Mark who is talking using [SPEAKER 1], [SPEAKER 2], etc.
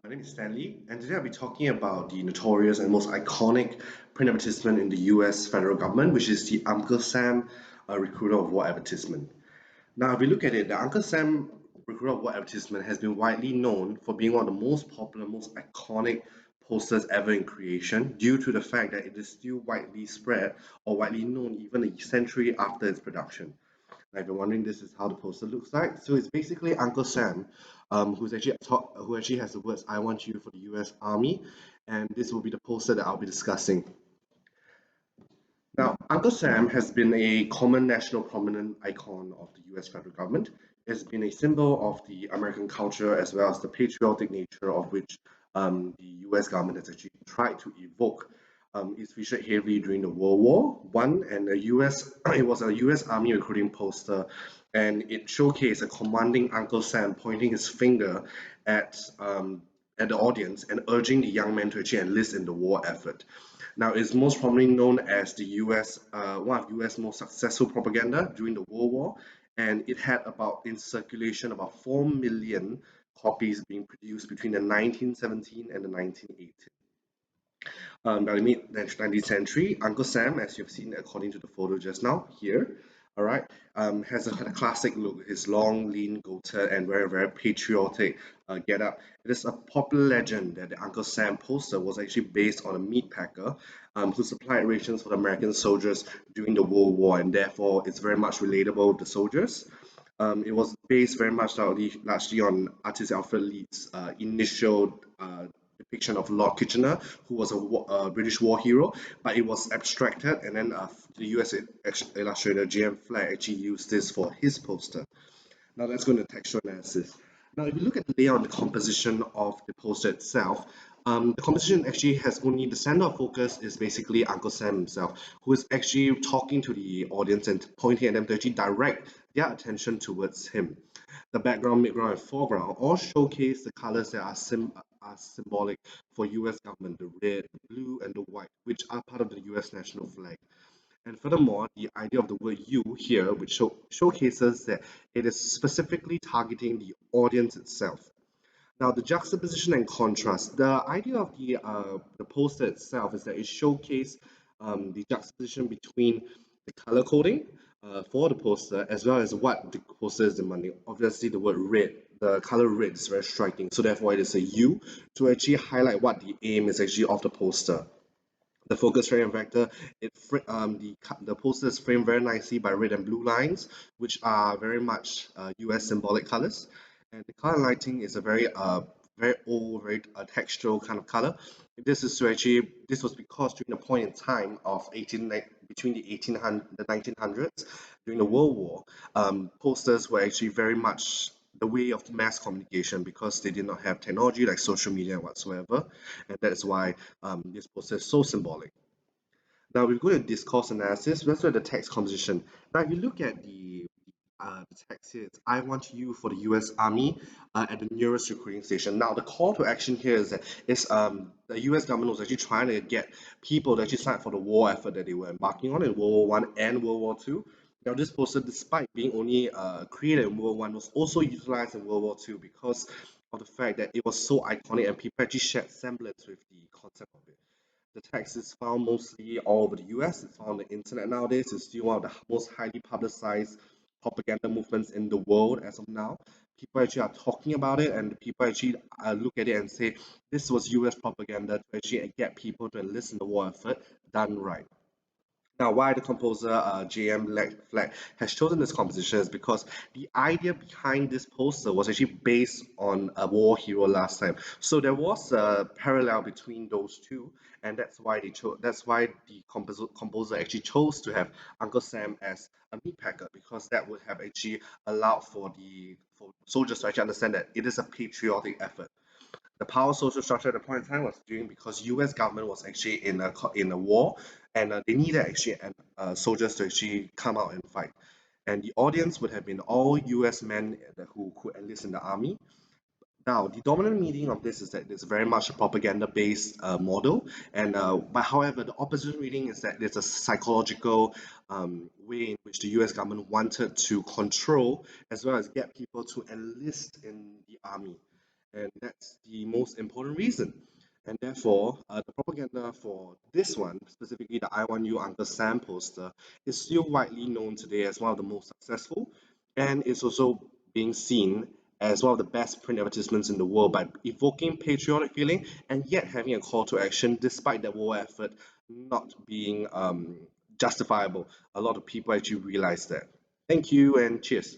[SPEAKER 1] My name is Stanley, and today I'll be talking about the notorious and most iconic print advertisement in the US federal government, which is the Uncle Sam Recruiter of War advertisement. Now, if we look at it, the Uncle Sam Recruiter of War advertisement has been widely known for being one of the most popular, most iconic posters ever in creation due to the fact that it is still widely spread or widely known even a century after its production. Now, if you're wondering, this is how the poster looks like. So it's basically Uncle Sam, who actually has the words "I want you" for the U.S. Army, and this will be the poster that I'll be discussing. Now, Uncle Sam has been a common national prominent icon of the US federal government. It's been a symbol of the American culture as well as the patriotic nature of which the US government has actually tried to evoke. It's featured heavily during the World War One, and it was a US Army recruiting poster, and it showcased a commanding Uncle Sam pointing his finger at um, at the audience and urging the young men to actually enlist in the war effort. Now, it's most probably known as one of US most successful propaganda during the World War, and it had about in circulation about 4 million copies being produced between the 1917 and the 1918. By the mid-19th century, Uncle Sam, as you've seen according to the photo just now here, all right, has a classic look. His long, lean, goated, and very, very patriotic get-up. It is a popular legend that the Uncle Sam poster was actually based on a meat packer who supplied rations for the American soldiers during the World War, and therefore it's very much relatable to soldiers. It was based very much largely on artist Alfred Leeds' initial depiction of Lord Kitchener, who was a British war hero, but it was abstracted, and then the US illustrator J.M. Flagg actually used this for his poster. Now let's go into textual analysis. Now, if you look at the layout and the composition of the poster itself, the composition actually has only the center of focus is basically Uncle Sam himself, who is actually talking to the audience and pointing at them to actually direct their attention towards him. The background, midground, and foreground all showcase the colors that are symbolic for US government, the red, the blue, and the white, which are part of the US national flag. And furthermore, the idea of the word you here, which showcases that it is specifically targeting the audience itself. Now, the juxtaposition and contrast. The idea of the poster itself is that it showcases the juxtaposition between the color coding for the poster as well as what the poster is demanding. Obviously, the word red, the color red is very striking, so therefore it is a U to actually highlight what the aim is actually of the poster. The focus frame vector, the poster is framed very nicely by red and blue lines, which are very much US symbolic colors. And the color lighting is a very old, very textural kind of color. This was because during the point in time of between the 1800 the 1900s during the World War, posters were actually very much the way of mass communication because they did not have technology like social media whatsoever, and that is why this poster is so symbolic. Now we're going to discourse analysis. Let's look at the text composition. Now, if you look at the text here, it's "I want you for the U.S. Army at the nearest recruiting station." Now, the call to action here is that the U.S. government was actually trying to get people to actually sign up for the war effort that they were embarking on in World War One and World War Two. Now, this poster, despite being only created in World War One, was also utilized in World War Two because of the fact that it was so iconic and people actually shared semblance with the concept of it. The text is found mostly all over the US. It's found on the internet nowadays. It's still one of the most highly publicized propaganda movements in the world as of now. People actually are talking about it, and people actually look at it and say this was US propaganda to actually get people to enlist in the war effort done right. Now, why the composer J.M. Flack has chosen this composition is because the idea behind this poster was actually based on a war hero last time. So there was a parallel between those two, and that's why That's why the composer actually chose to have Uncle Sam as a meat packer because that would have actually allowed for soldiers to actually understand that it is a patriotic effort. The power social structure at the point in time was during because U.S. government was actually in a war, and they needed actually soldiers to actually come out and fight. And the audience would have been all U.S. men who could enlist in the army. Now, the dominant meaning of this is that it's very much a propaganda-based model, and but however, the opposite reading is that it's a psychological way in which the U.S. government wanted to control as well as get people to enlist in the army. And that's the most important reason. And therefore, the propaganda for this one, specifically the I Want You Uncle Sam poster, is still widely known today as one of the most successful, and it's also being seen as one of the best print advertisements in the world by evoking patriotic feeling and yet having a call to action despite that war effort not being justifiable. A lot of people actually realize that. Thank you and cheers.